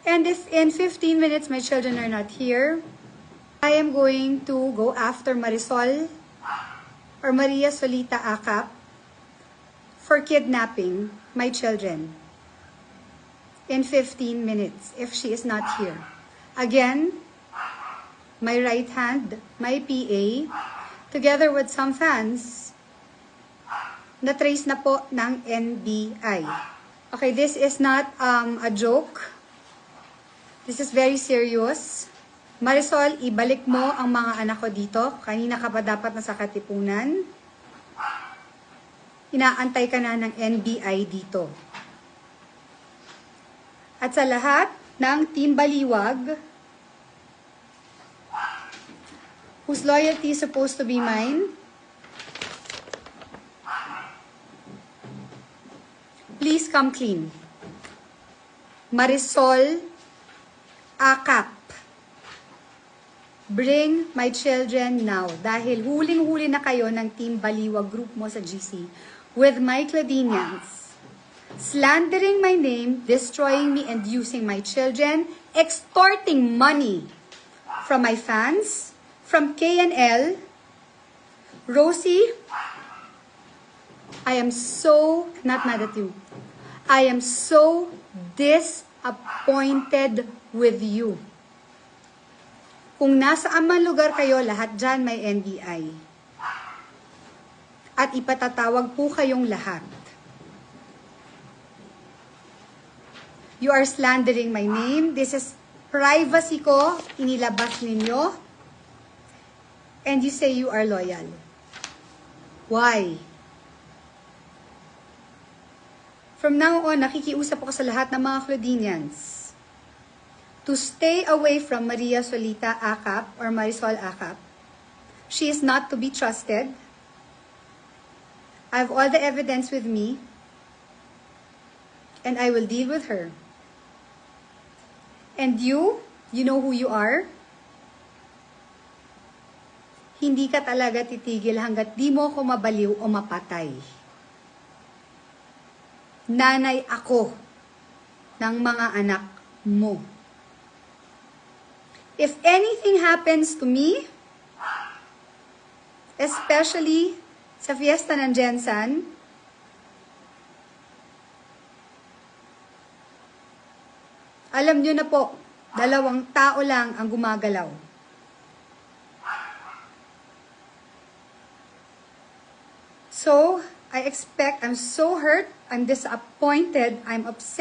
And if in 15 minutes my children are not here, I am going to go after Marisol or Maria Solita Acap for kidnapping my children in 15 minutes if she is not here. Again, my right hand, my PA, together with some fans, na-trace na po ng NBI. Okay, this is not a joke. This is very serious. Marisol, ibalik mo ang mga anak ko dito. Kanina ka pa dapat nasa Katipunan. Inaantay ka na ng NBI dito. At sa lahat ng Team Baliwag, whose loyalty is supposed to be mine, please come clean. Marisol Acap, bring my children now. Dahil huling-huli na kayo ng Team Baliwag group mo sa GC with my Cladinians, slandering my name, destroying me, and using my children, extorting money from my fans, from KNL. Rosie, I am so not mad at you. I am so disappointed with you. Kung nasaan man lugar kayo, lahat dyan may NBI. At ipatatawag po kayong lahat. You are slandering my name. This is privacy ko. Inilabas ninyo. And you say you are loyal. Why? From now on, nakikiusap ako sa lahat ng mga Cladinians to stay away from Maria Solita Acap or Marisol Acap. She is not to be trusted. I have all the evidence with me, and I will deal with her. And you know who you are? Hindi ka talaga titigil hanggat di mo ko mabaliw o mapatay. Nanay ako ng mga anak mo. If anything happens to me, especially sa fiesta ng Jensan, alam nyo na po, 2 tao lang ang gumagalaw. So, I'm so hurt, I'm disappointed, I'm upset.